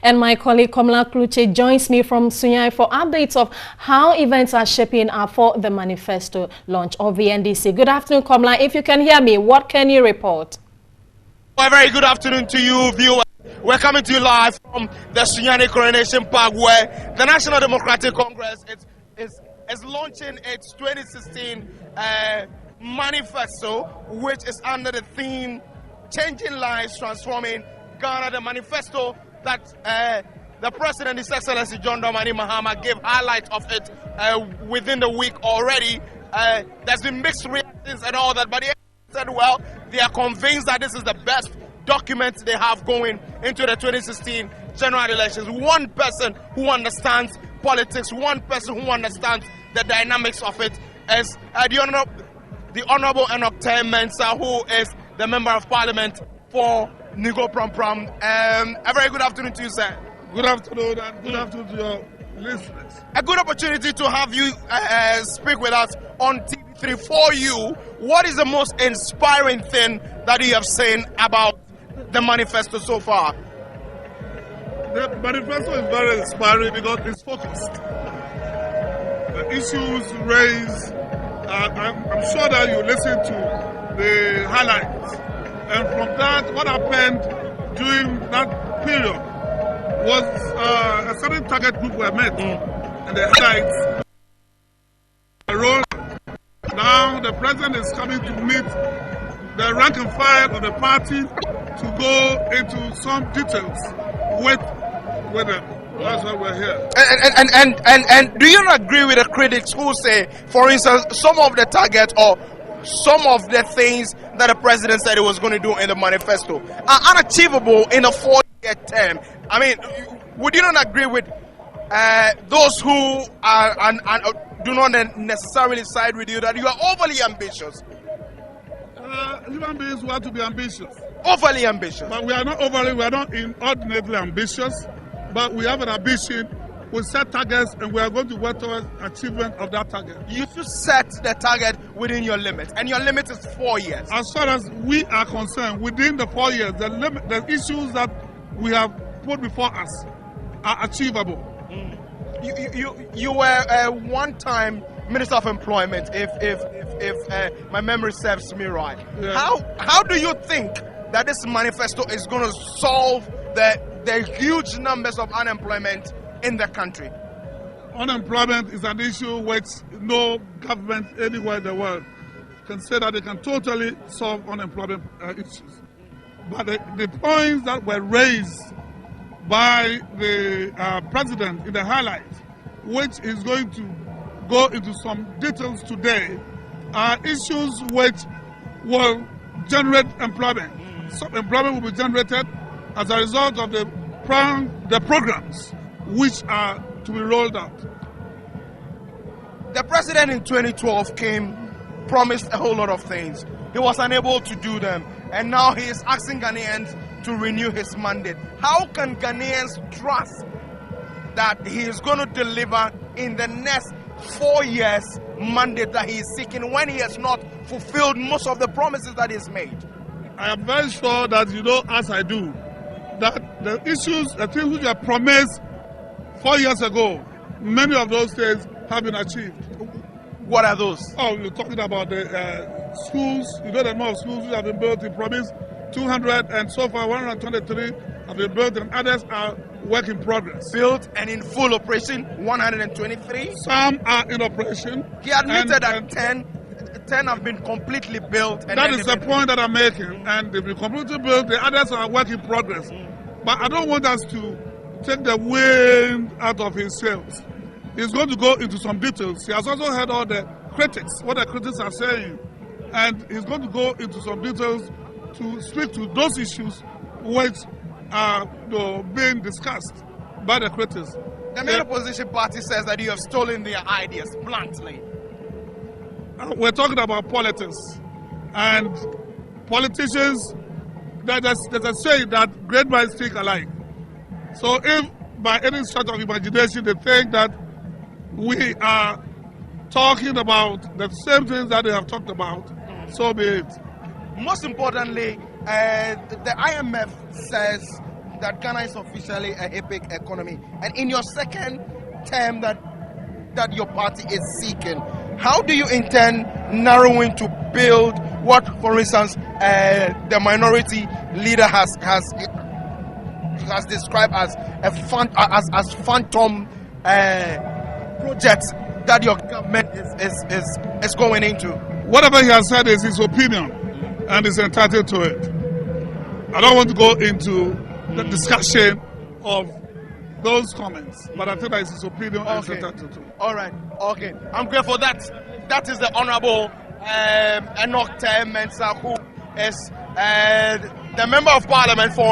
And my colleague Komla Kluche joins me from Sunyai for updates of how events are shaping up for the manifesto launch of the NDC. Good afternoon, Komla. If you can hear me, what can you report? Well, very good afternoon to you, viewers. We're coming to you live from the Sunyani Coronation Park, where the National Democratic Congress is launching its 2016 manifesto, which is under the theme Changing Lives, Transforming Ghana. The manifesto that the President, His Excellency John Dramani Mahama, gave highlights of it within the week already. There's been mixed reactions and all that, but he said, well, they are convinced that this is the best document they have going into the 2016 general elections. One person who understands politics, one person who understands the dynamics of it is the Honorable Mensah, who is the Member of Parliament for Nigo Pram Pram. A very good afternoon to you, sir. Good afternoon, and good afternoon to your listeners. A good opportunity to have you speak with us on TV3 for you. What is the most inspiring thing that you have seen about the manifesto so far? The manifesto is very inspiring because it's focused. The issues raised, I'm sure that you listen to the highlights. And from that, what happened during that period was a certain target group were met. And the highlights role. Now the president is coming to meet the rank and file of the party to go into some details with them. That's why we're here. And do you not agree with the critics who say, for instance, some of the targets or some of the things that the president said he was going to do in the manifesto are unachievable in a 4-year term? I mean, would you not agree with those who do not necessarily side with you that you are overly ambitious? Human beings want to be ambitious. Overly ambitious. But we are not inordinately ambitious, but we have an ambition. We set targets and we are going to work towards achievement of that target. You should set the target within your limit, and your limit is 4 years. As far as we are concerned, within the 4 years, the issues that we have put before us are achievable. You were one-time Minister of Employment, if my memory serves me right. Yeah. How do you think that this manifesto is going to solve the huge numbers of unemployment in the country? Unemployment is an issue which no government anywhere in the world can say that they can totally solve unemployment issues. But the points that were raised by the president in the highlights, which is going to go into some details today, are issues which will generate employment. Some employment will be generated as a result of the programs which are to be rolled out. The president in 2012 promised a whole lot of things. He was unable to do them, and now he is asking Ghanaians to renew his mandate. How can Ghanaians trust that he is going to deliver in the next 4 years mandate that he is seeking when he has not fulfilled most of the promises that he's made? I am very sure that you know, as I do, that the issues, the things which were promised 4 years ago, many of those things have been achieved. What are those? Oh, you're talking about the schools. You know the amount of schools which have been built. He promised 200, and so far 123 have been built, and others are work in progress. Built and in full operation, 123? Some are in operation. He admitted that 10 have been completely built. And that is the point that I'm making. And they've been completely built, the others are work in progress. But I don't want us to take the wind out of his sails. He's going to go into some details. He has also heard all the critics, what the critics are saying. And he's going to go into some details to speak to those issues which are being discussed by the critics. The main opposition party says that you have stolen their ideas bluntly. We're talking about politics. And politicians, there's a saying that great minds think alike. So if by any stretch of imagination they think that we are talking about the same things that they have talked about, so be it. Most importantly, the IMF says that Ghana is officially a epic economy, and in your second term that your party is seeking, how do you intend narrowing to build what, for instance, the minority leader has described as phantom projects that your government is going into? Whatever he has said is his opinion, and is entitled to it. I don't want to go into the discussion of those comments, but I think that is his opinion and is entitled to it. All right. Okay. I'm grateful that that is the Honorable Mensah, who is the Member of Parliament for